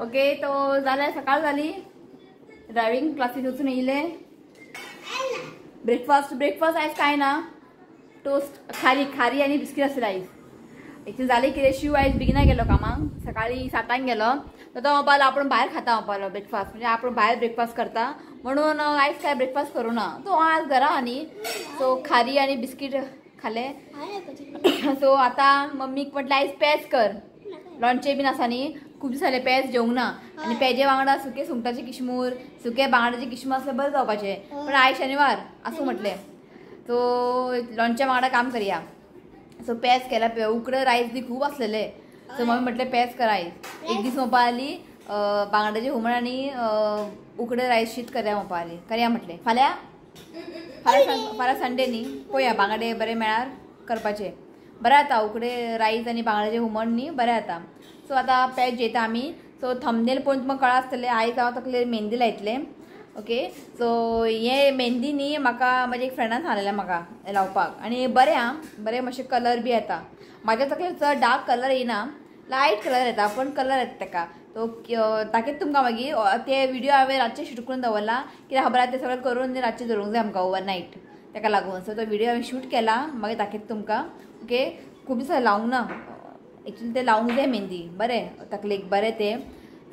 Okay तो झालाय, सकाळ झाली, ड्रायव्हिंग क्लासेस वचून येयले. ब्रेकफास्ट आयज काय ना, टोस्ट खारी आणि बिस्कीट आसले आयज. एक्चुअली झाले कितें, शिव आयज बेगिना गेलो कामाक, सकाळी 7 गेलो. तर तो म्हणपालो आपण भायर खाता, म्हणपालो ब्रेकफास्ट, म्हणजे आपण भायर ब्रेकफास्ट करता म्हणून आयज काय ब्रेकफास्ट करूं ना. तो आज घरा न्ही, सो खारी आणि बिस्कीट खाले. सो आता मम्मीक म्हटलं आयज पेज कर, लोणचें बीन आसा न्ही, खूब दीस जाले पेज जेवंक ना. आनी पेजे वांगडा सुके सुंगटाची किशमूर, सुके बांगड्याची किशमूर असले बरें जावपाचें. पण आयज शेनवार आसूं म्हटलें, सो लोणच्या वांगडा काम करया. सो पेज केला, उकडे रायस बी खूब आसलेले. सो मम्मी म्हटलें पेज कर आयज. एक दीस म्हणपा लागली बांगड्याचे हुमण आनी उकडे रायस शीत करया म्हणपा लागली. करया म्हटलें. फाल्यां संडे न्ही, पळोवया बांगडे बरें मेळ्यार करपाचें. बरें जाता उकडे रायस आनी बांगड्याचें हुमण न्ही, बरें जाता. सो आतां पेज जेता आमी. सो थंबनेल पळोवन तुमकां कळ्ळां आसतलें आयज हांव तकलेर मेहंदी लायतलें. ओके, सो हे मेहंदी न्ही म्हाका म्हाज्या एक फ्रेंडान सांगलेलें म्हाका लावपाक. आनी बरें मातशें कलर बी येता. म्हाज्या तकलेर चड डार्क कलर येना, लायट कलर येता, पण कलर येता ताका. तो ताकेच तुमकां मागीर ते व्हिडिओ हांवें रातचे शूट करून दवरला, कित्याक खबर आहा ते सगळें करून रातचे दवरूंक जाय आमकां ओवरनायट, ताका लागून. सो तो व्हिडिओ हांवें शूट केला, मागीर दाखयता तुमकां. ओके, खूब दीस लावंक ना, एक्चुली ते लावंक जाय मेहंदी, बरें तकलेक बरें तें.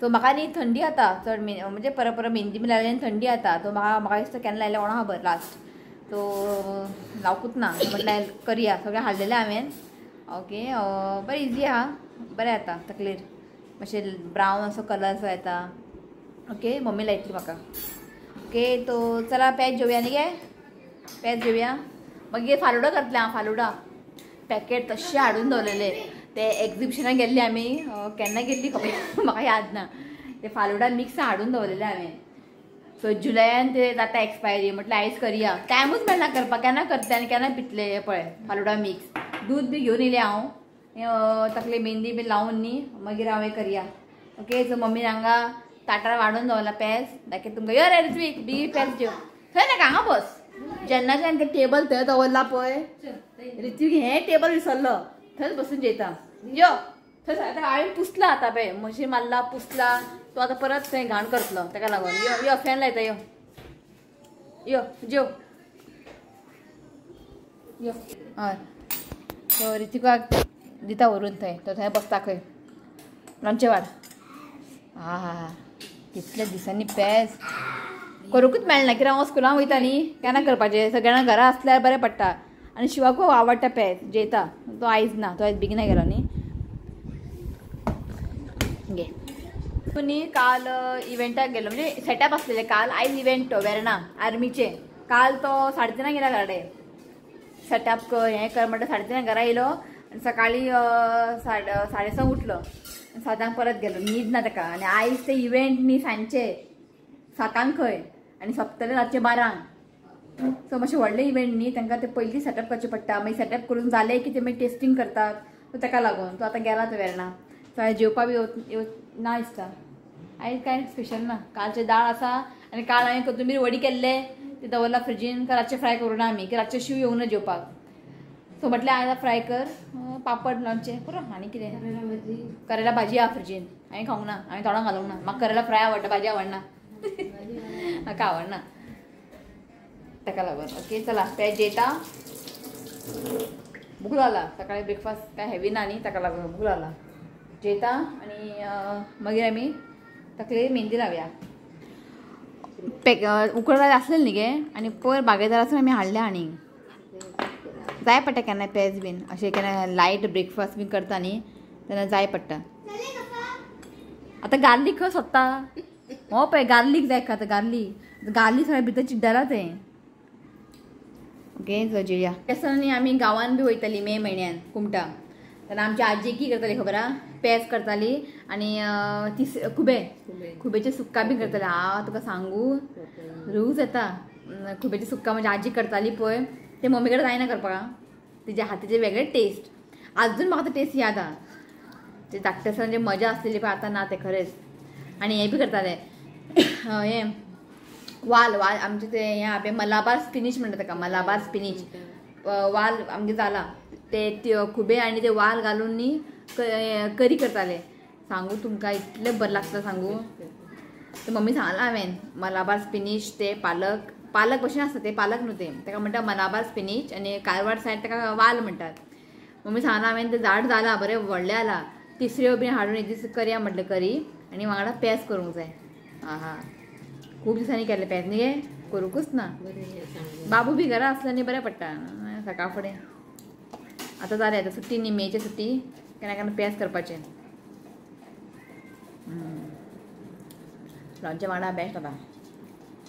सो म्हाका न्ही थंडी जाता चड, म्हणजे परत मेहंदी बी लायल्यान थंडी जाता. तो म्हाका दिसता केन्ना लायल्यार कोणा खबर लास्ट. सो लावकूच ना, म्हटल्यार करया. सगळें हाडलेलें हांवें. ओके, बरें इजी आहा, बरें जाता तकलेर, मातशें ब्रावन असो कलर असो येता. ओके, मम्मी लायतली म्हाका. ओके, तो चला पेज जेवया न्ही गे, पेज जेवया. मागीर फालुडा करतलें हांव. फालुडा पॅकेट तशें हाडून दवरलेले. ते एग्जिबिशनाक गेल्ली आमी, केन्ना गेल्ली खबर म्हाका याद ना. ते फालुडा मिक्स हाडून दवरलेले हांवें. सो जुलयान ते जाता एक्सपायरी, म्हटल्यार आयज करया. टायमूच मेळना करपाक, केन्ना करतलें आनी केन्ना पितलें. हे पळय फालुडा मिक्स. दूध बी घेवन येयलें हांव, तकले मेहंदी बी लावन न्ही, मागीर हांव हें करया. ओके, सो मम्मीन हांगा ताटार वाडून दवरला पेज. दाखयता तुमकां. यो रे ऋत्वीक, बी पेज जेव. थंय नाका, हांगा बस. जेन्नाच्यान ते टेबल थंय दवरला पळय, ऋत्वीक हें टेबल विसरलो, थंयच बसून जेयता. यो थंय आतां हांवें पुसला, आतां पळय मशीन मारला, पुसला. तो आतां परत थंय घाण करतलो, ताका लागून. यो यो फॅन लायता, यो यो जेव यो. हय, सो ऋतिकाक दिता व्हरून थंय, तो थंय बसता खंय लोणचें वाड. हा कितल्या दिसांनी पेज करूंकूच मेळना, कित्याक हांव स्कुलाक वयता न्ही, केन्ना करपाचें. सगळ्यां घरा आसल्यार बरें पडटा. आनी शिवाक खूब आवडटा पेज, जेयता. तो आयज ना, तो आयज बेगिना गेलो न्ही. घे न्ही, काल इव्हेंटाक गेलो, म्हणजे सेटअप आसलेले काल. आयज इव्हेंट तो वेर्णा आर्मीचे. काल तो 3:30 गेला घराडे. सेटअप कर, हें कर म्हणटा 3:30 घरा येयलो. आनी सकाळी 6:30 उठलो, 7 परत गेलो. न्हीद ना ताका. आनी आयज ते इव्हेंट न्ही सांजचे 7 खंय, आनी सोंपतले रातचे 12. सो मातशें व्हडलें इव्हेंट न्ही, तांकां ते पयलीं सेटअप करचें पडटा. मागीर सेटअप करून जालें की ते मागीर टेस्टींग करतात. सो ताका लागून तो आतां गेला तो वेर्णा. सो आयज जेवपा बी ना दिसता. आयज कांय स्पेशल ना. कालचें दाळ आसा, आनी काल हांवें कोथंबीर वडी केल्ले, ते दवरला फ्रिजीन. रातचे फ्राय करूं ना आमी, की रातचे शिव येवंक ना जेवपाक. सो म्हटलें आयज फ्राय कर, पापड लोणचें पुरो. आनी कितें करेला भाजी आहा फ्रिजीन, हांवें खावंक ना, हांवें तोंडाक घालूंक ना. म्हाका करेला फ्राय आवडटा, भाजी आवडना. म्हाका आवडना, ताका लागून. ओके, चला पेज जेता. भूक लागला, सकाळी ब्रेकफास्ट काय हेवी ना न्ही, ताका लागून भूक लागला. जेता आनी मागीर आमी तकलेर मेहंदी लावया. उकडे आसलेले न्ही गे, आनी पयर बागेदारासून आमी हाडले. आनी जाय पडटा केन्ना पेज बीन, अशें केन्ना लायट ब्रेकफास्ट बीन करता न्ही, तेन्ना जाय पडटा. आतां गार्लीक खंय सोदता, हो पळय गार्लीक जाय. आतां गार्लीक सगळें भितर चिड्डला तें. ओके, जेवया. तेसन न्ही आमी गांवान बी वयतालीं मे म्हयन्यान कुमटा. तेन्ना आमची आजी की करताली खबर आहा, पेज करताली आनी ती खुबेचे सुक्का बी करताली. हांव तुका सांगू, रूच येता. खुबेची सुक्का म्हणजे आजी करताली पळय, ते मम्मी कडेन जायना करपाक. तिच्या हातीचे वेगळे टेस्ट. अजून म्हाका तो टेस्ट याद आहा. ते धाकटेसान जे मजा आसलेली पळय, आतां ना ते खरेंच. आनी हें बी करताले, हें वाल आमचे ते हें आहा पळय मलाबार स्पिनीच म्हणटा ताका. मलाबार स्पिनीच वाल आमगे जाला ते खुबे आनी ते वाल घालून न्ही करी करताले. सांगू तुमकां इतलें बरें लागता सांगू. तर मम्मी सांगला हांवें मलाबार स्पिनीच ते पालक भशेन आसता ते पालक न्हू ते ताका म्हणटा मलाबार स्पिनीच आनी कारवार सायड ताका वाल म्हणटात. मम्मी सांगला हांवें ते झाड जाला बरें व्हडलें जाला. तिसऱ्यो बीन हाडून एक दीस करया म्हटलें करी आनी वांगडा पेज करूंक जाय. आहा खूब दिसांनी केल्लें पेज न्ही गे करूंकूच ना. बाबू बी घरा आसलो न्ही बरें पडटा सकाळ फुडें. आतां जालें आतां सुट्टी न्ही मेची सुट्टी केन्ना केन्ना पेज करपाचें. लोणचें वांगडा बेस्ट जाता.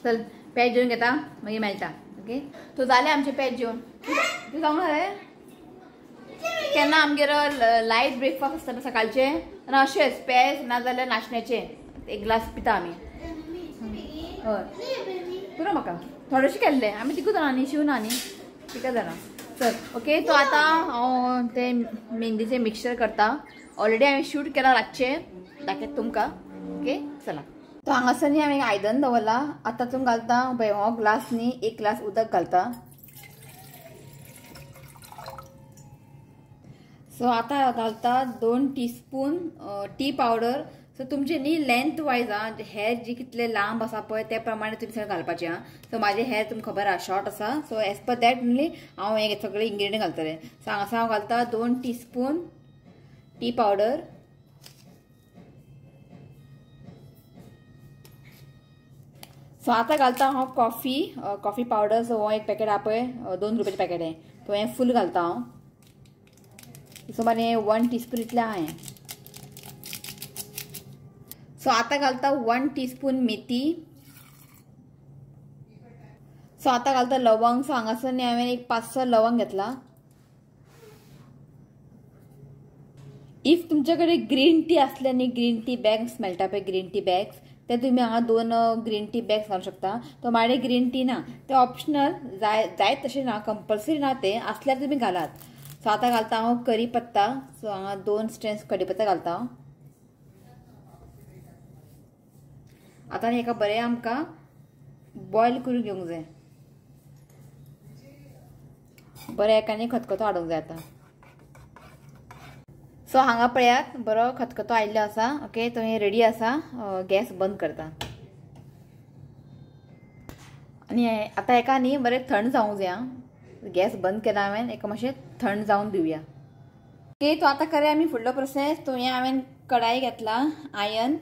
चल पेज जेवन घेता मागीर मेळटा. ओके सो जालें आमचें पेज जेवन. तूं सांगू रे केन्ना आमगेर लायट ब्रेकफास्ट आसता सकाळचें आनी अशेंच पेज नाजाल्यार नाशण्याचें एक ग्लास पिता आमी. हय पुरो म्हाका थोडेशें केल्लें आमी तिगूच जाणां न्ही शिवना न्ही तिका जाणां. चल ओके तो आतां हांव ते मेहंदीचें मिक्सचर करता. ऑलरेडी हांवें शूट केला रातचें दाखयता तुमकां. ओके चला. तो हांगासर न्ही हांवें आयदन दवरला. आतां तातूंत घालता पळय हो ग्लास न्ही एक ग्लास उदक घालता. सो आतां घालता 2 टीस्पून टी पावडर. सो तुमचे न्ही लेंथ वायज हेर जी कितले लांब आसा पळय त्या प्रमाणे तुमी सगळें घालपाचें आं. सो म्हाजे हेर तुमकां खबर आहा शॉर्ट आसा सो एज पर दॅट न्ही हांव हे सगळे इंग्रेडियंट घालतलें. सो हांगासर हांव घालता 2 टीस्पून टी पावडर. सो आतां घालता हांव कॉफी पावडर. सो हो एक पॅकेट आहा पळय 2 रुपयाचें पॅकेट हें तो हें फूल घालता हांव. सुमार 1 टीस्पून इतलें आहा हें. सो आतां घालता 1 टीस्पून मेथी. सो आतां घालता लवंग. सो हांगासर न्ही हांवें एक 5-6 लवंग घेतला. इफ तुमचे कडेन ग्रीन टी आसले न्ही ग्रीन टी बॅग्स मेळटा पळय ग्रीन टी बॅग्स ते तुमी हांगा 2 ग्रीन टी बॅग्स घालूंक शकता. तो म्हाडे ग्रीन टी ना ते ऑप्शनल जायत तशें ना कंपल्सरी ना ते आसल्यार तुमी घालात. सो आतां घालता हांव करी पत्ता. सो हांगा 2 स्ट्रेन्स कढीपत्ता घालता हांव. आतां हेका बरें आमकां बॉयल करून घेवंक जाय. बरें एकानी खतखतो हाडूंक जाय आतां. सो हांगा पळयात बरो खतखतो आयिल्लो आसा. ओके तो हे रेडी आसा. गॅस बंद करता आनी आतां हेका न्ही बरें थंड जावंक जाय. गॅस बंद केला हांवें हेका मातशें थंड जावन दिवया. ओके तो आतां करूया आमी फुडलो प्रोसेस. तो हें हांवें कढाई घेतला आयन.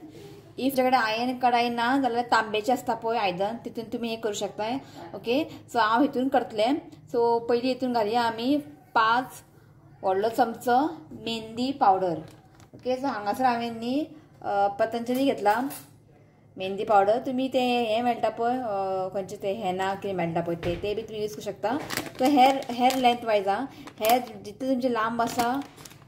इफ तुजे कडेन आयन कढाई ना जाल्यार तांब्याचें आसता पळय आयदन तितून तुमी हें करूं शकताय. ओके सो हांव हितून करतलें. सो पयलीं हितून घालया आमी 5 व्हडलो चमचो मेहंदी पावडर. ओके सो हांगासर हांवें न्ही पतंजली घेतला मेहंदी पावडर. तुमी ते हें मेळटा पळय खंयचे ते हेना कितें मेळटा पळय ते बी तुमी यूज करूं शकता. तो हेर लेंथ वायज आहा. हेर जितले तुमचे लांब आसा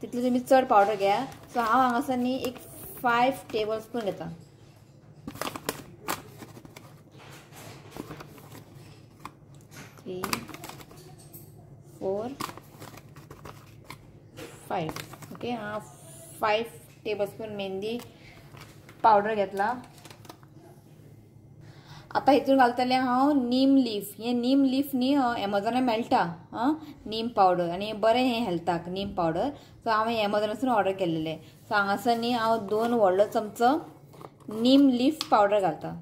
तितले तुमी चड पावडर घेया. सो हांव हांगासर न्ही एक 5 टेबल स्पून घेता. 3 4 5 ओके हांव 5 टेबल स्पून मेहंदी पावडर घेतला. आतां हितून घालतलें हांव नीम लीफ. हें नीम लीफ न्ही एमेझॉनार मेळटा नीम पावडर आनी बरें हें हेल्थाक नीम पावडर. सो हांवें एमेझॉनासून ऑर्डर केल्लेलें. सो हांगासर न्ही हांव 2 व्हडलो चमचो नीम लीफ पावडर घालता.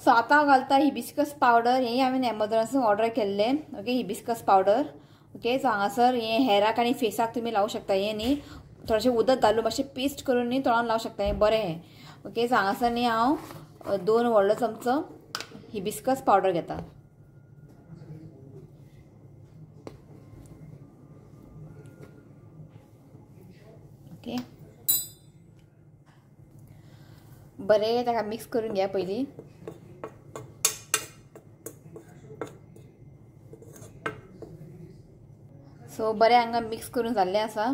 सो आतां हांव घालता हिबिस्कस पावडर. हें हांवें एमेझॉनासून ऑर्डर केल्लें. Okay hibiscus powder. Okay so हांगासर हें हेराक आनी फेसाक तुमी लावूं शकता. हें न्ही थोडेशें उदक घालून मातशें पेस्ट करून न्ही तोंडान लावूं शकता. हें बरें हें. ओके सो हांगासर न्ही हांव 2 व्हडलो चमचो हिबिस्कस पावडर घेता. ओके बरें ताका मिक्स करून घ्या पयलीं. सो बरें हांगा मिक्स करून जाल्लें आसा.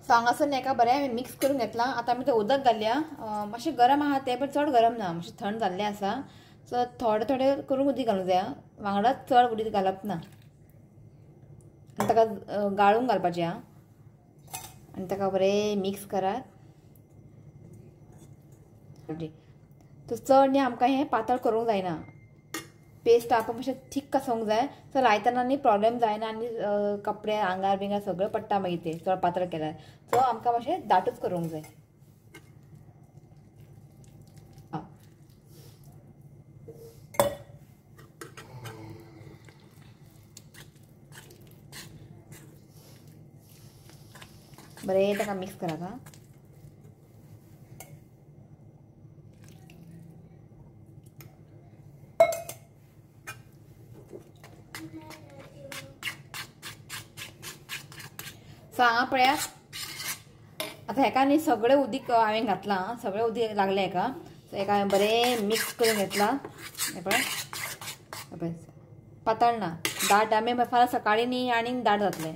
सो हांगासर हेका बरें मिक्स करून घेतलां. आतां आमी तें उदक घालया. मातशें गरम आहा तें पण चड गरम ना मातशें थंड जाल्लें आसा. सो थोडें थोडें करून उदीक घालूंक जाय. वांगडाच चड उदीक घालप ना आनी ताका गाळून घालपाचें आनी ताका बरें मिक्स करात. तो चड न्ही आमकां हें पातळ करूंक जायना पेस्ट आपण मातशें थीक कसोंक जाय सो लायतना न्ही प्रॉब्लेम जायना आनी कपडे आंगार बिंगार सगळें पडटा मागीर ते चड पातळ केल्यार सो आमकां मातशें दाटूच करूंक जाय. बरें ताका मिक्स करात हां. सो हांगा पळयात आतां हेका न्ही सगळें उदीक हांवें घातलां, सगळें उदीक लागलें हेका. सो हेका हांवें बरें मिक्स करून घेतलां. हे पळय पातळ ना दाट आमी फाल्यां सकाळीं न्ही आनीक दाट जातलें.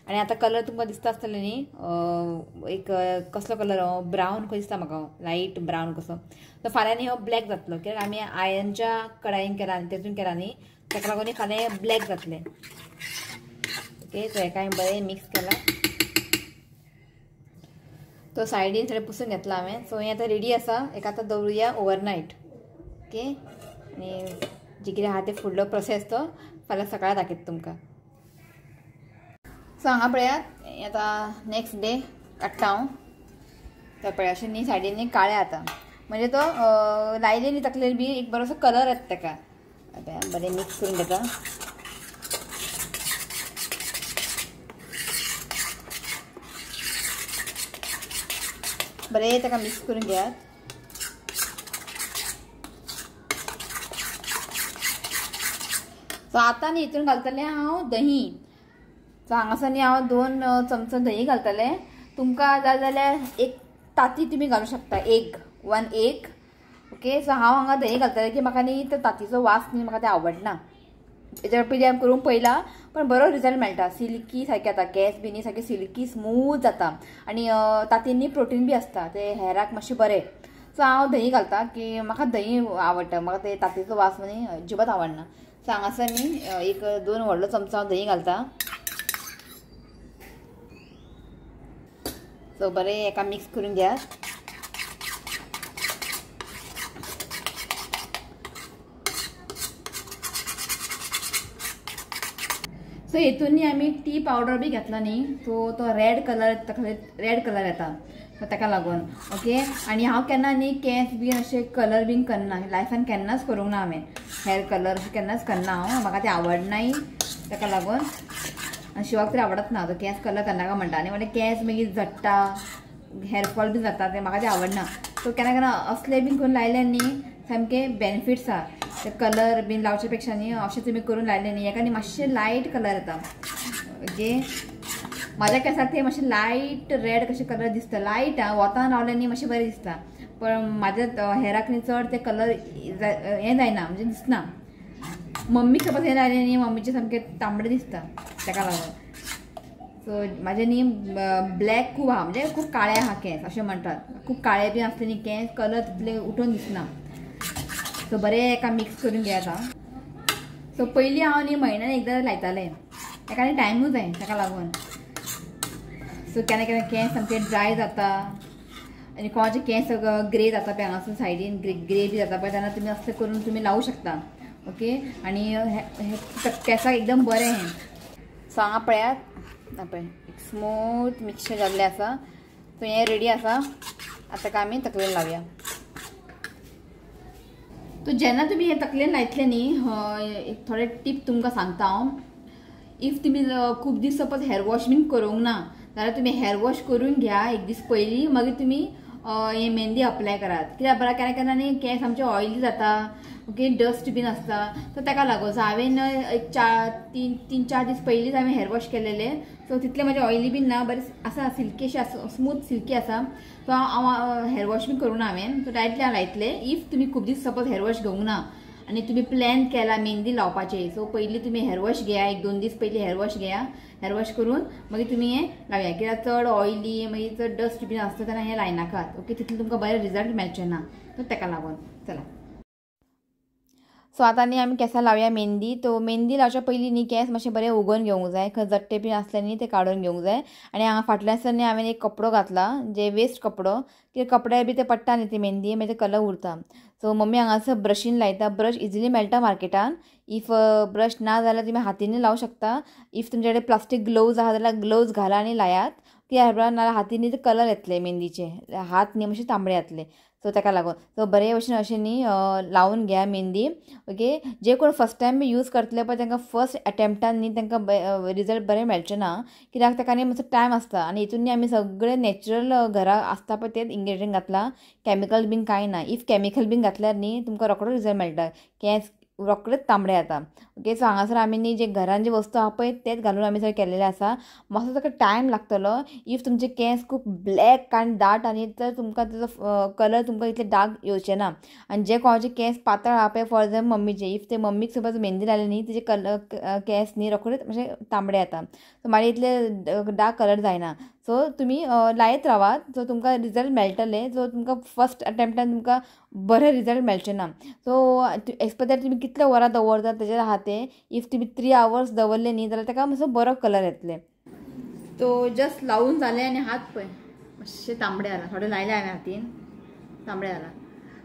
आनी आतां कलर तुमकां दिसता आसतलें न्ही एक कसलो कलर ब्रावन खंय दिसता म्हाका लायट ब्रावन कसो. सो फाल्यां न्ही हो ब्लॅक जातलो कित्याक आमी आयरनच्या कडायेन केला आनी तेतून केला न्ही ताका लागून न्ही फाल्यां ब्लॅक जातलें. ओके सो हेका हांवें बरें मिक्स केला. तो सायडीन सगळें पुसून घेतला हांवें. सो हें आतां रेडी आसा. हेका आतां दवरुया ओवरनायट. ओके आनी जे कितें आहा तें फुडलो प्रोसेस तो फाल्यां सकाळीं दाखयता तुमकां. सो हांगा पळयात आतां नेक्स्ट डे काडटा हांव. तर पळय अशें न्ही सायडीन न्ही काळें आतां म्हणजे तो लायले न्ही तकलेर बी एक बरोसो कलर येता ताका. बरें मिक्स करून घेता. बरें ताका मिक्स करून घेयात. सो आतां न्ही हितून घालतलें हांव दही. सो हांगासर न्ही हांव 2 चमचो दही घालतलें. तुमकां जाय जाल्यार एक ताती तुमी घालूं शकता. 1 एग. ओके सो हांव हांगा दही घालतलें की म्हाका न्ही तो तातीचो वास न्ही म्हाका ते आवडना. हेच्या पयलीं हांवें करून पळयला पण बरो रिजल्ट मेळटा. सिल्की सारकें जाता. केंस बी न्ही सारकें सिल्की स्मूथ जाता आनी तातूंत न्ही प्रोटीन बी आसता ते हेराक मातशें बरें. सो हांव दही घालता की म्हाका दही आवडटा. म्हाका ते तातीचो वास न्ही अजिबात आवडना. सो हांगासर न्ही एक 2 व्हडलो चमचो हांव दही घालता. सो बरें एका मिक्स करून घेयात. सो हितून न्ही आमी टी पावडर बी घेतला न्ही सो तो रेड कलर येता ताका लागून. ओके आनी हांव केन्ना न्ही केंस बीन अशें कलर बीन करना. लायफान केन्नाच करूंक ना हांवें हेअर कलर अशें केन्नाच करना हांव. म्हाका तें आवडनाय ताका लागून आनी शिवाक तरी आवडत ना तो केंस कलर करनाका म्हणटा. आनी म्हणजे केंस मागीर झडटा हेअरफॉल बी जाता ते म्हाका तें आवडना. सो केन्ना केन्ना असलें बीन करून लायलें न्ही सामकें बेनिफिट्स आहा. ते कलर बीन लावचे पेक्षा न्ही अशें तुमी करून लायलें न्ही हेका न्ही मातशें लायट कलर येता. ओके म्हाज्या केंसाक ते मातशें लायट रेड कशें कलर दिसता. लायट आहा वतान लावलें न्ही मातशें बरें दिसता पण म्हाज्या हेराक न्ही चड ते कलर हें जायना म्हणजे दिसना. मम्मीक सपोज हें लायलें न्ही मम्मीचें सामकें तांबडें दिसता ताका लागून. सो म्हाजे न्ही ब्लॅक खूब आहा म्हणजे खूब काळे आहा केंस अशें म्हणटात. खूब काळे बी आसले न्ही केंस कलर तितले उठून दिसना. सो बरें एका मिक्स करून घेयात हांव. सो पयलीं हांव न्ही म्हयन्यान एकदां लायतालें ताका न्ही टायमूच जाय ताका लागून. सो केन्ना केन्ना केंस सामकें ड्राय जाता आनी कोणाचें केंस ग्रे जाता पळय हांगासून सायडीन ग्रे बी जाता पळय तेन्ना तुमी असलें करून तुमी लावूं शकता. ओके आनी केंसाक एकदम बरें हें. सो हांगा पळयात पळय स्मूथ मिक्सचर जाल्लें आसा. सो हें रेडी आसा. आतां ताका आमी तकलेन लावया. तो जेन्ना तुमी हे तकलेन लायतले न्ही थोडे टीप तुमकां सांगता हांव. इफ तुमी खूब दीस सपोज हेअर वॉश बीन करूंक ना जाल्यार तुमी हेअर वॉश करून घ्या एक दीस पयलीं मागीर तुमी हे मेहंदी अप्लाय करात. कित्याक बरं केन्ना केन्ना न्ही केंस आमचे ऑयली जाता. ओके डस्ट बीन आसता सो ताका लागून. सो हांवें एक 3-4 दीस पयलींच हांवें हेअर वॉश केलेले. सो तितले म्हाजे ऑयली बीन ना बरें आसा सिल्की अशें आसा स्मूथ सिल्की आसा. सो हांव हेअर वॉश बीन करूं ना हांवें. सो डायरेक्टली हांव लायतलें. इफ तुमी खूब दीस सपोज हेअर वॉश घेवंक ना आनी तुमी प्लॅन केला मेहंदी लावपाचें सो पयलीं तुमी हेअर वॉश घेया. 1-2 दीस पयलीं हेअर वॉश घेया. हेअर वॉश करून मागीर तुमी हें लावया. कित्याक चड ऑयली मागीर चड डस्ट बीन आसता तेन्ना हें लायनाकात. ओके तितलें तुमकां बरें रिजल्ट मेळचें ना. सो ताका लागून चला. सो आता न्ही आमी केंसां लावया मेहंदी. तो मेहंदी लावच्या पयलीं न्ही केंस मातशे बरें उगोवन घेवंक जाय, खंय जट्टे बी आसले न्ही ते काडून घेवंक जाय. आनी हांगा फाटल्यानसान न्ही हांवें एक कपडो घातला जे वेस्ट कपडो, की कपड्यार बी ते पडटा न्ही ती मेहंदी मागीर ते कलर उरता. सो मम्मी हांगासर ब्रशीन लायता. ब्रश इजिली मेळटा मार्केटान. इफ ब्रश ना जाल्यार तुमी हातींनी लावं शकता. इफ तुमचे कडेन प्लास्टीक ग्लोव्ज आहा जाल्यार ग्लोव्ज घाला आनी लायात, कित्याक नाल्यार हातींनी ते कलर येतले मेहंदीचे, हात न्ही मातशे तांबडे जातले. सो ताका लागून सो बरे भशेन अशें न्ही लावून घ्या मेहंदी. ओके, जे कोण फर्स्ट टायम बी यूज करतले पळय तांकां फर्स्ट अटेम्प्टान न्ही तांकां रिजल्ट बरें मेळचें ना, कित्याक ताका न्ही मातसो टायम आसता. आनी हितून न्ही आमी सगळे नॅचरल घरा आसता पळय तेच इंग्रेडियंट घातला, कॅमिकल बीन कांय ना. इफ कॅमिकल बीन घातल्यार न्ही तुमकां रोखडो रिजल्ट मेळटा, केंस रोखडेच तांबडे जाता. ओके, सो हांगासर आमी न्ही जे घरान जे वस्तू आहा पळय तेच घालून आमी सगळे केल्लेले आसा. मातसो ताका टायम लागतलो. इफ तुमचे केंस खूब ब्लॅक आनी दाट आनी तर तुमकां तेजो कलर तुमकां इतले डार्क येवचे ना. आनी जे कोणाचे केंस पातळ आहा पळय, फॉर एग्जाम्पल मम्मीचे, इफ ते मम्मीक सपोज मेहंदी लायली न्ही तेजे कलर केंस न्ही रोखडेच मातशे तांबडे जाता. सो मागीर इतले डार्क कलर जायना. सो तुमी लायत रावात, सो तुमकां रिजल्ट मेळटले. सो तुमकां फर्स्ट अटेम्प्टान तुमकां बरें रिजल्ट मेळचें ना. सो एज पर दॅट तुमी कितले वरां दवरता तेजेर आहा तें. इफ तुमी 3 hours दवरले न्ही जाल्यार ताका मातसो बरो कलर येतले. तो जस्ट लावून जालें आनी हात पळय मातशे तांबडे जाला. थोडे लायले हांवें हातीन, तांबडे जाला.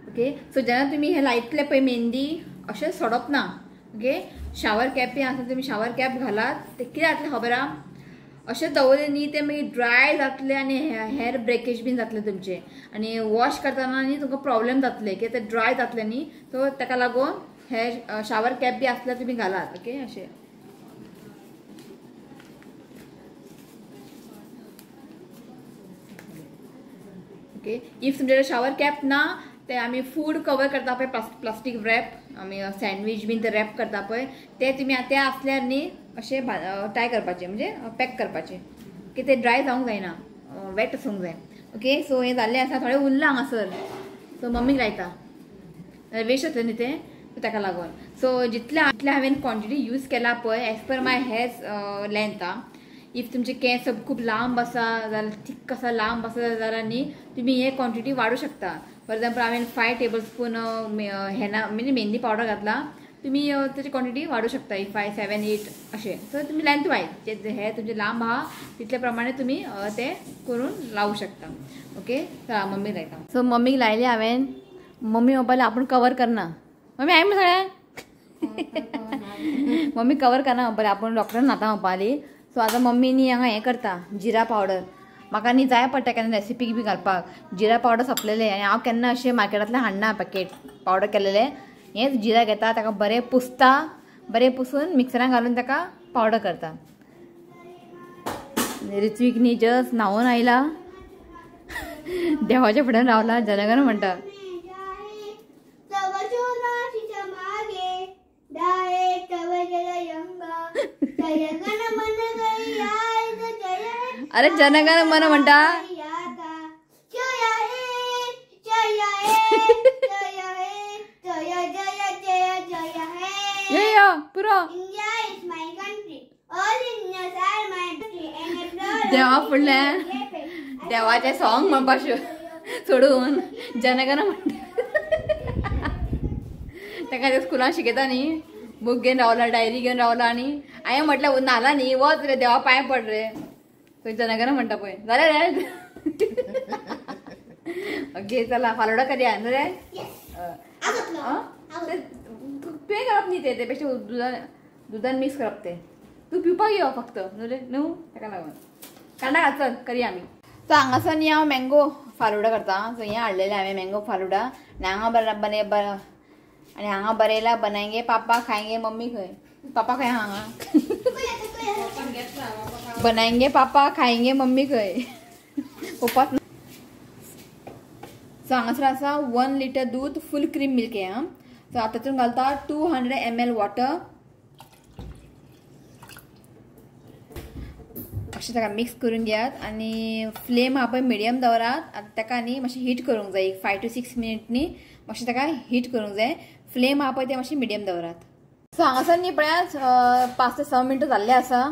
ओके, सो जेन्ना तुमी हे लायतले पळय मेहंदी अशें सोडप ना. ओके, शावर कॅपी आसा तुमी शावर कॅप घालात. ते कितें जातलें खबर आहा, अशें दवरलें न्ही ते मागीर ड्राय जातले आनी हेअर ब्रेकेज बीन जातले तुमचे. आनी वॉश करतना न्ही तुमकां प्रॉब्लेम जातले कित्याक ते ड्राय जातले न्ही. सो ताका लागून हे शावर कॅप बी आसल्यार तुमी घालात. ओके, अशें ओके. इफ तुमचे शावर कॅप ना ते आमी फूड कवर करता पळय प्लास्टीक रॅप, आमी सँडवीच बीन ते रॅप करता पळय ते तुमी ते आसल्यार न्ही अशें टाय करपाचें म्हणजे पॅक करपाचें की ते ड्राय जावंक जायना, वेट आसूंक जाय. ओके, सो हें जाल्लें आसा. थोडें उरलां हांगासर, सो मम्मीक लायता. वेस्ट जातलें न्ही तें, ताका लागून. सो जितले हांवें क्वॉन्टिटी यूज केला पळय एज पर माय हेअर्स लेंथ आहा. इफ तुमचे केंस खूब लांब आसा जाल्यार थीक आसा लांब आसा जाल्यार न्ही तुमी हे क्वॉन्टिटी वाडूं शकता. फॉर एग्जाम्पल हांवें 5 tablespoon हेना म्हणजे मेहंदी पावडर घातला, तुमी तेची क्वॉन्टिटी वाडूं शकता. 5, 7, 8 अशें. सो तुमी लेंथ वायज जे हे तुमचे लांब आहा तितले प्रमाणे तुमी ते करून लावू शकता. ओके, चला मम्मी लायता. सो मम्मीक लायले हांवें. मम्मी म्हणपाली आपूण कवर करना. मम्मी हांवें सगळें मम्मी कवर करना म्हणपाली, आपूण डॉक्टरान नाता म्हणपाली. सो आतां मम्मी न्ही हांगा हें करता जिरा पावडर. म्हाका न्ही जाय पडटा केन्ना रेसिपीक बी घालपाक जिरा पावडर सोंपलेले आनी हांव केन्ना अशें मार्केटांतल्यान हाडना पॅकेट पावडर केलेले. हेंच जिरा घेता, ताका बरें पुसता, बरें पुसून मिक्सरान घालून ताका पावडर करता. ऋत्वीक न्ही जस्ट न्हांवून आयला, देवाच्या फुड्यान रावला, जनगण म्हणटा. अरे जनगण मन म्हणटा. पुरो देवा फुडल्यान देवाचे सॉंग म्हणपाक सोडून जनगण म्हणटा. ताका ते स्कुलान शिकयता न्ही, बूक घेवन रावला, डायरी घेवन रावला आनी हांवें म्हटल्यार नाला न्ही वच रे देवा पांय पड रे. थंय जनगण म्हणटा पळय जालें रे. ओके, चला फालोडा करया न्हू रे. तुवें करप न्ही ते बेश्टे दुदान मिक्स करप ते. तूं पिवपाक यो फक्त न्हू रे न्हू, ताका लागून कांदा घाल चल करया आमी. सो हांगासर न्ही हांव मँगो फालुडा करता. सो हें हाडलेलें हांवें मँगो फालुडा आनी हांगा आनी हांगा बरयला बनाएंगे पापा खाएंगे मम्मी खंय. पापा खंय हांगा बनाएंगे पापा खाएंगे मम्मी खंय पप्पाच. सो हांगासर आसा 1 liter दूध फूल क्रीम मिल्क हें. सो आतां तातूंत घालता 200 ml वॉटर. अशें ताका मिक्स करून घेयात आनी फ्लेम आहा पळय मिडियम दवरात. आतां ताका न्ही मातशें हीट करूंक जाय. 5 to 6 minutes न्ही मातशें ताका हीट करूंक जाय. फ्लेम आहा पळय तें मातशें मिडियम दवरात. सो हांगासर न्ही पळयात 5 ते 6 मिनटां जाल्ले आसा.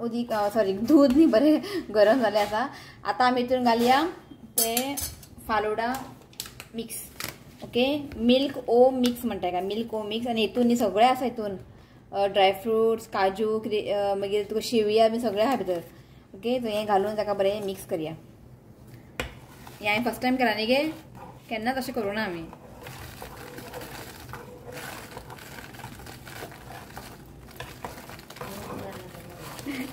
उदीक सॉरी दूध न्ही बरें गरम जाल्लें आसा. आतां आमी हितून घालया ते फालुडा मिक्स. ओके. मिल्क ओ मिक्स म्हणटा का, मिल्क ओ मिक्स. आनी हितून सगळें आसा हितून ड्रायफ्रुट्स, काजू, मागीर तुका शेवया बी सगळें आहा भितर. ओके. सो हें घालून ताका बरें मिक्स करया. हें हांवें फर्स्ट टायम केलां न्ही गे, केन्नाच अशें करूं ना आमी.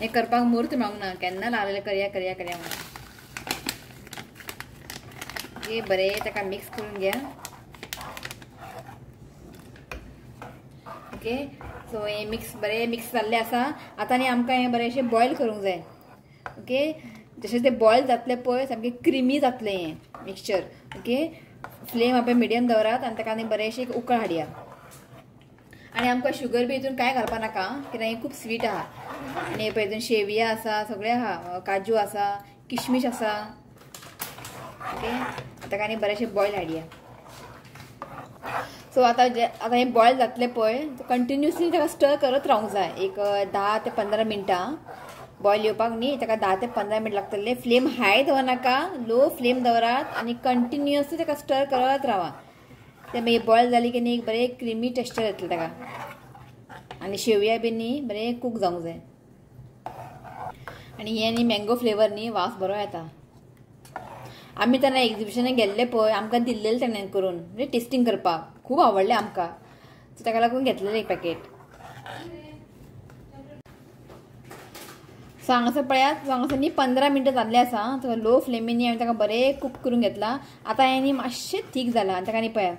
हें करपाक मुहूर्त मेळूंक ना, केन्ना लागलेलें करया करया करया म्हणून. ओके. बरें ताका मिक्स करून घ्या. ओके. सो हें मिक्स बरें मिक्स जाल्लें आसा. आतां न्ही आमकां हें बरेंशें बॉयल करूंक जाय. ओके. जशें तें बॉयल जातलें पळय सामकें क्रिमी जातलें हें मिक्सचर. ओके. फ्लेम आपण मिडियम दवरात आनी ताका न्ही बरेंशें उकळ हाडया. आनी आमकां शुगर बी हितून कांय घालपा नाका, कित्याक हें खूब स्वीट आहा. आनी पळय हितून शेवया आसा, सगळें आहा, काजू आसा, किशमिश आसा. ओके. ताका न्ही बरेंशें बॉयल हाडया. सो आतां हें बॉयल जातलें पळय, कंटिन्युअसली ताका स्टर करत रावूंक जाय. एक 10 ते 15 मिनटां बॉयल येवपाक न्ही ताका 10 ते 15 मिनट लागतले. फ्लेम हाय दवरनाका, लो फ्लेम दवरात आनी कंटिन्युअसली ताका स्टर करत रावा. ते मागीर बॉयल जाली की न्ही बरें क्रिमी टेक्स्चर येतलें ताका. आनी शेवया बी न्ही बरें कूक जावंक जाय. आनी हें न्ही मँगो फ्लेवर न्ही वास बरो येता. आमी तेन्ना एक्झिबिशनाक गेल्ले पळय, आमकां दिल्लेलें तेणें करून म्हणजे टेस्टिंग करपाक. खूब आवडलें आमकां. सो ताका लागून घेतलेलें एक पॅकेट. सो हांगासर पळयात, हांगासर न्ही 15 मिनटां जाल्ले आसा. सो लो फ्लेमींनी हांवें ताका बरें कूक करून घेतला. आतां हें न्ही मातशें थीक जालां आनी ताका न्ही पळया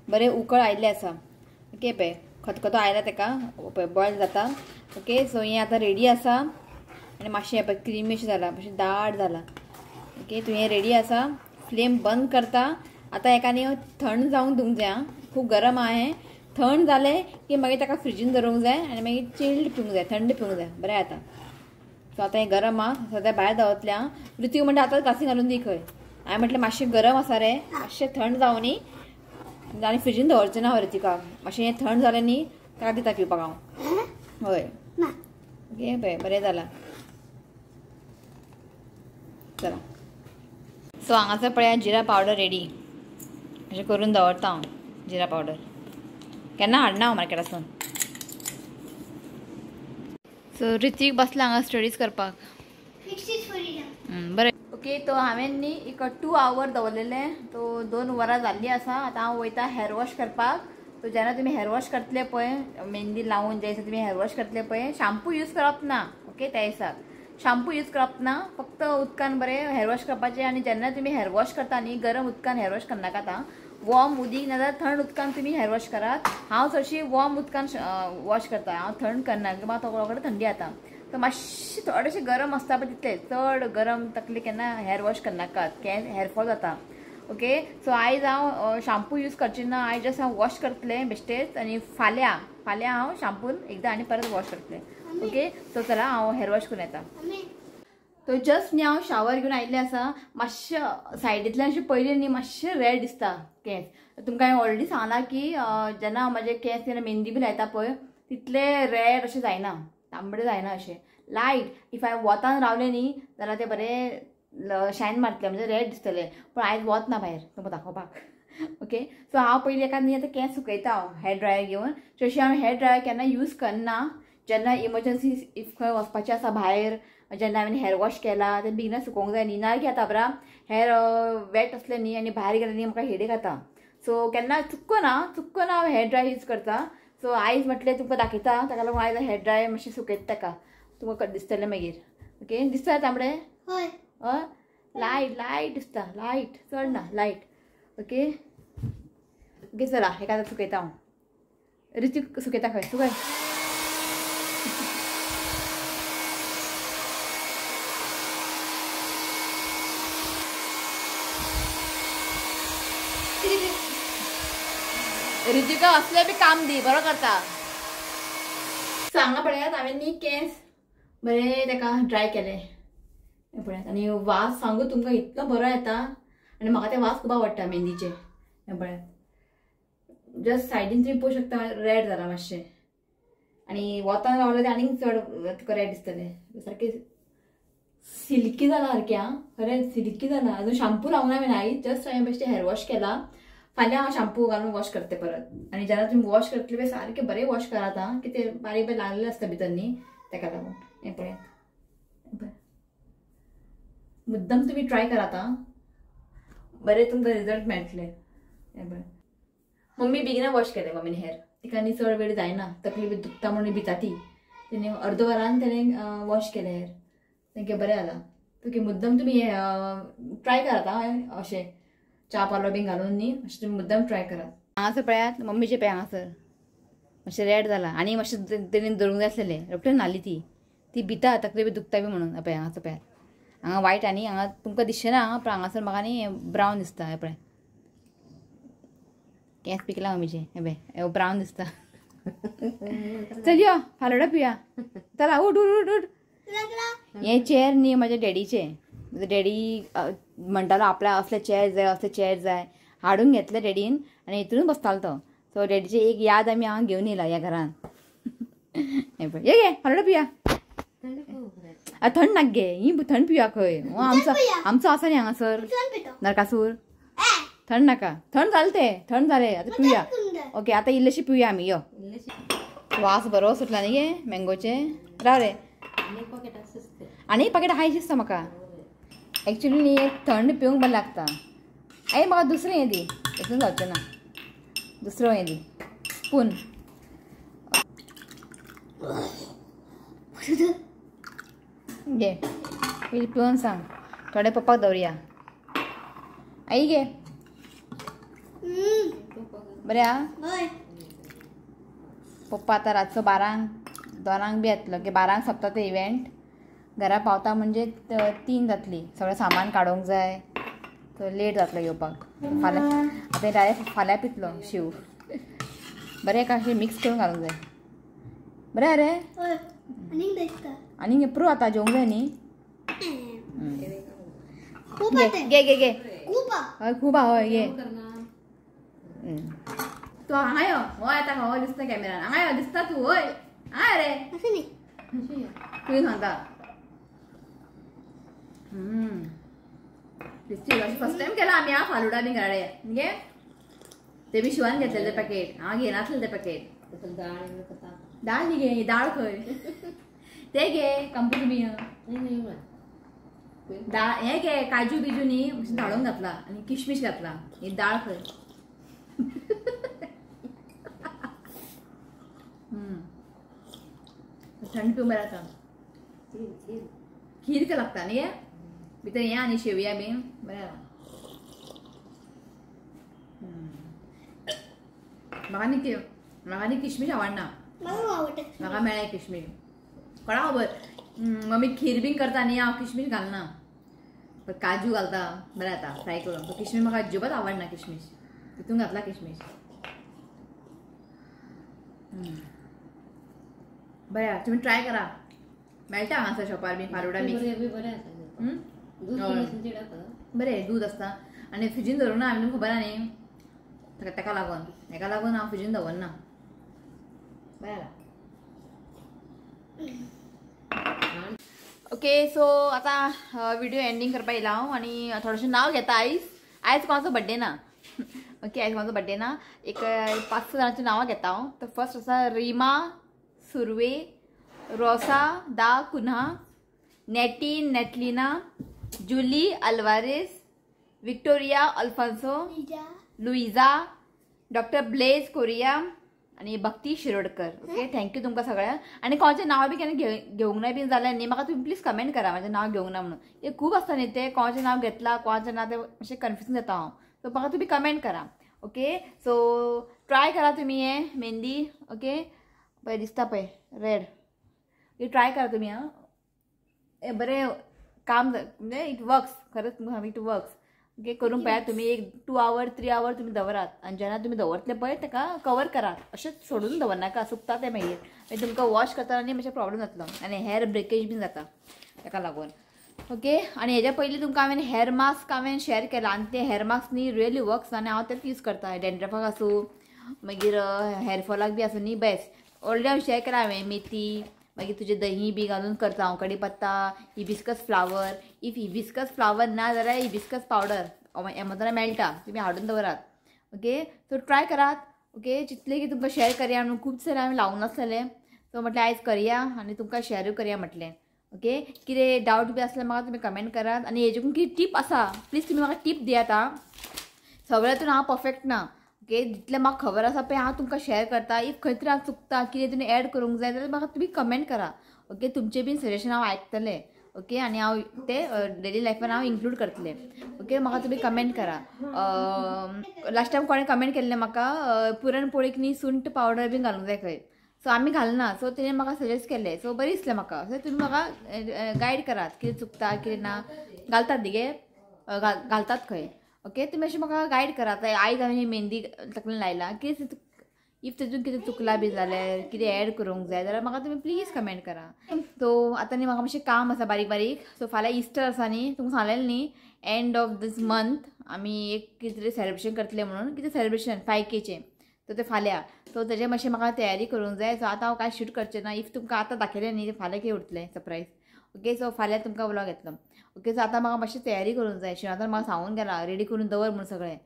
बरें उकळ आयिल्लें आसा. ओके. पळय खतखतो आयला ताका, पळय बॉयल जाता. ओके. सो हें आतां रेडी आसा आनी मातशें हें पळय क्रिमी अशें जालां, मातशें दाट जालां. ओके. तुवें रेडी आसा. फ्लेम बंद करता. आतां हेका न्ही थंड जावंक दिवंक जाय. खूब गरम आहा हें. थंड जालें की मागीर ताका फ्रिजीन दवरूंक जाय आनी मागीर चिल्ड पिवंक जाय, थंड पिवंक जाय. बरें जाता. सो आतां हें गरम आहा, सद्या भायर दवरतलें हांव. ऋतीक म्हणटा आतां ग्लासीन घालून दी खंय. हांवें म्हटलें मातशें गरम आसा रे, मातशें थंड जावं न्ही आनी फ्रिजीन दवरचें ना ऋतिकाक. मातशें हें थंड जालें न्ही ताका दिता पिवपाक हांव. हय. ओके. पळय बरें जालां. चला. सो हांगासर पळया जिरा पावडर रेडी. अशें करून दवरता हांव जिरा पावडर. केन्ना हाडना हांव मार्केटासून. सो ऋतीक बसला हांगा स्टडीज करपाक. बरें. ओके. तो हांवें न्ही एक 2 आवर दवरलेलें. तो 2 वरां जाल्लीं आसा. आतां हांव वयता हेअर वॉश करपाक. सो जेन्ना तुमी हेअर वॉश करतले पळय, मेहंदी लावून जे दिसा तुमी हेअर वॉश करतले पळय, शॅम्पू यूज करप ना. ओके. त्या दिसाक शॅम्पू यूज करप ना. फक्त उदकान बरें हेअर वॉश करपाचें. आनी जेन्ना तुमी हेअर वॉश करता न्ही गरम उदकान हेअर वॉश करनाकात आतां. वॉर्म उदीक नाजाल्यार थंड उदकान तुमी हेअर वॉश करात. हांव चडशी वॉर्म उदकान वॉश करता. हांव थंड करना किंवा तकलो थंडी जाता. तर मातशें थोडेशें गरम आसता पळय तितलें, चड गरम तकले केन्ना हेअर वॉश करनाकात. हेअर फॉल जाता. ओके. सो आयज हांव शॅम्पू यूज करचें ना. आयज जस्ट हांव वॉश करतलें बेश्टेच आनी फाल्यां हांव शॅम्पून एकदां आनी परत वॉश करतलें. ओके. सो चला हांव हेअर वॉश करून येता. तो जस्ट न्ही हांव शावर घेवन आयिल्लें आसा. मातशें सायडींतल्यान अशें पयलीं न्ही मातशें रेड दिसता केंस. तुमकां हांवें ऑलरेडी सांगलां की जेन्ना म्हाजे केंस जेन्ना मेहंदी बी लायता पळय तितले रेड अशें जायना, तांबडे जायना अशें. लायट इफ हांवें वतान रावलें न्ही जाल्यार ते बरें शायन मारतले म्हणजे रेड दिसतले. पूण आयज वत ना भायर तुमकां दाखोवपाक. ओके. सो हांव पयलीं एका न्ही आतां केंस सुकयता हांव हेअर ड्रायर घेवन. चडशें हांवें हेअर ड्रायर केन्ना यूज करना. जेन्ना इमर्जन्सी इफ खंय वचपाचें आसा भायर, जेन्ना हांवें हेअर वॉश केला तें बेगिना सुकोवंक जाय न्ही. नाजाल्यार कितें जाता बरा हेअर वेट असलें न्ही आनी भायर गेलें न्ही म्हाका हेडेक जाता. सो केन्ना चुक्कना हांव हेअर ड्रायर यूज करता. सो आयज म्हटलें तुमकां दाखयता. ताका लागून आयज हेअर ड्रायर मातशें सुकयता ताका. तुमकां दिसतलें मागीर. ओके. दिसता तांबडे? हय. हय. लायट दिसता. लायट चड ना लायट. ओके. ओके. चला हेका आतां सुकयता हांव. ऋतीक सुकयता खंय सुकय. ऋतिका असले बी काम दी बरो करता. सांगा पळयात हांवें न्ही केंस बरें ताका ड्राय केले पळयात. आनी वास सांगू तुमकां इतलो बरो येता आनी म्हाका ते वास खूब आवडटा मेहंदीचे. हे पळयात जस्ट सायडीन तुमी पळोवंक शकता रेड जाला मातशें. आनी वतान रावलें तें आनीक चड तुका रेड दिसतलें. सारकें सिल्की जाला सारकें. खरें सिल्की जाला. अजून शॅम्पू लावना हांवें आयज. जस्ट हांवें बेश्टें हेअर वॉश केला. फाल्यां हांव शॅम्पू घालून वॉश करते परत आणि जेन्ना तुम्ही वॉश करतले पळय सारके बरे वॉश करात हां की ते बारीक बारीक लागलेले आसता भितर न्ही ताका लागून हें पळयात मुद्दम तुम्ही ट्राय करात हां बरे तुमकां रिजल्ट मेळटले हें पळय मम्मी बेगिना वॉश केले मम्मीने हेअर तिका न्ही चड वेळ जायना तकली बी दुखता म्हणून भिता ती तेणे अर्द वरान तेणें वॉश केले हेअर तेंगे बरें जालां तुगे मुद्दम तुमी ट्राय करात हां अशें च्या पालो बी घालून न्ही अशें तुमी मुद्दम ट्राय करात हांगासर पळयात मम्मीचे पळय हांगासर मातशें रेड जाला आनी मातशें तेणें धरूंक जाय आसलेलें रोखडें न्हाली ती भिता तकली बी दुखता बी म्हणून पळय हांगासर पळयात हांगा वायट आनी हांगा तुमकां दिसचें ना पण हांगासर म्हाका न्ही ब्रावन दिसता हें पळय केंस पिकला मम्मीचे हे पळय ब्रावन दिसता चल यो फालोडा पिया चला उठ उठ उठ उठ हे चेअर न्ही म्हाज्या डॅडीचे डॅडी म्हणटालो आपल्या असले चेअर जाय हाडून घेतले डॅडीन आनी हितून बसतालो तो सो डॅडीची एक याद आमी हांगा घेवन येयला ह्या घरान हे पळय ये गे फालोडा पिया थंड नाक गे ही थंड पिया खंय आमचो आसा न्ही हांगासर नरकासूर थंड नाका थंड जालें तें थंड जालें आतां पिवया ओके आतां इल्लेशी पिवया आमी यो वास बरो सुटला न्ही गे मँगोचे राव रे आनी एक पाकेट आहाय दिसता म्हाका एक्चुली न्ही थंड पिवंक बरें लागता आय म्हाका दुसरें हें दी हितून जावचें ना दुसरो हें दी स्पून घे पयलीं पिवन सांग थोडे पप्पाक दवरया आई गे बरें आं पप्पा आतां रातचो 12 बी येतलो की 12 सोंपता ते इवेंट घरा पावता म्हणजे 3 जातली सगळें सामान काडूंक जाय तो लेट जातलो येवपाक फाल्यां आतां डायरेक्ट फाल्यां पितलो शिव बरें का अशें मिक्स करून घालूंक जाय बरें रे आनी प्रू आतां जेवंक जाय न्ही गे गे गे हय खूब हय गे तू हांगा यो हय आतां हो दिसता कॅमेरान हांगा यो दिसता तू हय हाय रे तुवें सांगता फर्स्ट टाइम केला आमी हा फालुडा बी गाडे गे ते बी शिवान घेतलेले पॅकेट हांव घेनासलें तें पॅकेट दाळ न्ही गे दाळ खंय ते गे कंपनी बी दाळ हे गे काजू बिजू न्ही मातशें धाडूंक घातला आनी किशमिश घातला ही दाळ खंय थंड पिवंक बरें जाता खीर लागता न्ही गे भितर हें आनी शेवया बी बरें जाता म्हाका न्ही किशमिश आवडना म्हाका मेळ्ळें किशमिश कोणा खबर मम्मी खीर बी करता न्ही हांव किशमिश घालना पण काजू घालता बरें जाता फ्राय करून तो किशमिश म्हाका अजिबात आवडना किशमिश तितून घातला किशमिश बरें तुमी ट्राय करा मेळटा हांगासर शॉपार बी फालुडा मिक्स बरें दूद आसता आनी फ्रिजीन दवरूंक ना आमी खबर आहा न्ही ताका लागून हांव फ्रिजीन दवरना बरें ओके सो आतां व्हिडिओ एंडींग करपाक येयला हांव आनी थोडेशें नांव घेता आयज कोणाचो बड्डे ना ओके आयज कोणाचो बड्डे ना एक 5-6 जाणांची नांवां घेता हांव तर फर्स्ट आसा रिमा सुर्वे रोसा दा कुन्हा नेटीन नेटलिना जुली अल्वारेस विक्टोरिया अल्फान्सो लुइजा डॉक्टर ब्लेज कोरिया आणि भक्ती शिरोडकर ओके थँक्यू तुमकां सगळ्यांक आनी कोणाचें नांव बी केन्ना घेवंक ना बी जाल्यार न्ही म्हाका तुमी प्लीज कमेंट करा म्हाजें नांव घेवंक ना म्हणून हे खूब आसता न्ही ते कोणाचें नांव घेतला कोणाचें नांव तें अशें कन्फ्युजन जाता हांव सो म्हाका तुमी कमेंट करा ओके सो ट्राय करा तुमी हें मेहंदी ओके पळय दिसता पळय रेड हे ट्राय करा तुमी हां हें बरें काम म्हणजे इट वर्क्स खरंच इट वर्क्स ओके करून पळयात तुमी एक 2 आवर 3 आवर तुमी दवरात आनी जेन्ना तुमी दवरतले पळय ताका कवर करात अशेंच सोडून दवरनाका सुकता तें मागीर तुमकां वॉश करतना आनी मातशें प्रॉब्लेम जातलो आनी हेअर ब्रेकेज बीन जाता ताका लागून ओके आनी हेज्या पयलीं तुमकां हांवें हेअर मास्क शेअर केला आनी ते हेअर मास्क न्ही रियली वर्क्स आनी हांव तेच यूज करता डॅन्ड्रफाक आसूं मागीर हेअरफॉलाक बी आसूं न्ही बेस्ट ऑलरेडी हांवें शेअर केला हांवें मेथी मागीर तुजें दही बी घालून करता हांव कढीपत्ता hibiscus flower if hibiscus flower ना जाल्यार हिबिस्कस पावडर एमेझॉनार मेळटा तुमी हाडून दवरात ओके. सो ट्राय करात. ओके. जितले की तुमकां शेअर करया म्हणून खूब सारे हांवें लावून आसतलें. सो म्हटलें आयज करया आनी तुमकां शेअरूय करया म्हटलें. ओके. कितें डावट बी आसल्यार म्हाका तुमी कमेंट करात. आनी हेजेकून कितें टीप आसा प्लीज तुमी म्हाका टीप दियात आं. सगळ्यातून हांव परफेक्ट ना. ओके. जितलें म्हाका खबर आसा पळय हांव तुमकां शेअर करता. इफ खंय तरी हांव चुकता कितें तुमी ॲड करूंक जाय जाल्यार म्हाका तुमी कमेंट करा. ओके. तुमचें बीन सजेशन हांव आयकतलें. ओके. आनी हांव ते डेली लायफान हांव इन्क्लूड करतलें. ओके. म्हाका तुमी कमेंट करा. लास्ट टायम कोणें कमेंट केल्लें म्हाका पुरणपोळीक न्ही सुंठ पावडर बीन घालूंक जाय खंय. सो आमी घालना. सो तेणें म्हाका सजेस्ट केल्लें. सो बरें दिसलें म्हाका. सो तुमी म्हाका गायड करात कितें चुकता कितें ना. घालतात न्ही गे घालतात खंय. ओके. तुमी अशें म्हाका गायड करात. आयज हांवें मेहंदी तकलेन लायला कितें इफ तेतून कितें चुकलां बी जाल्यार कितें ॲड करूंक जाय जाल्यार म्हाका तुमी प्लीज कमेंट करा. सो आतां न्ही म्हाका मातशें काम आसा बारीक बारीक. सो फाल्यां इस्टर आसा न्ही तुमकां सांगलेलें न्ही एंड ऑफ दीस मंथ आमी एक कितें तरी सेलिब्रेशन करतलें म्हणून. कितें सेलिब्रेशन 5Kचें. सो तें फाल्यां. सो तेजे मातशें म्हाका तयारी करूंक जाय. सो आतां हांव कांय शूट करचें ना. इफ तुमकां आतां दाखयलें न्ही फाल्यां कितें उरतलें सरप्रायज. ओके. सो फाल्यां तुमकां व्लॉग येतलो. ओके. सो आतां म्हाका मातशें तयारी करूंक जाय. शिवातर म्हाका सांगून गेला रेडी करून दवर म्हणून सगळें.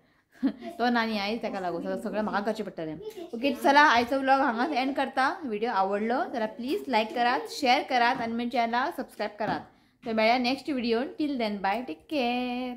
तो नानी आयज ताका लागून सगळें म्हाका करचें पडटलें. ओके. चला आयचो व्लॉग हांगाच एंड करता. व्हिडिओ आवडलो जाल्यार प्लीज लायक करात, शेअर करात आनी म्हज्या चॅनलाक सबस्क्रायब करात. तर मेळया नेक्स्ट व्हिडिओन. Till then bye. Take care.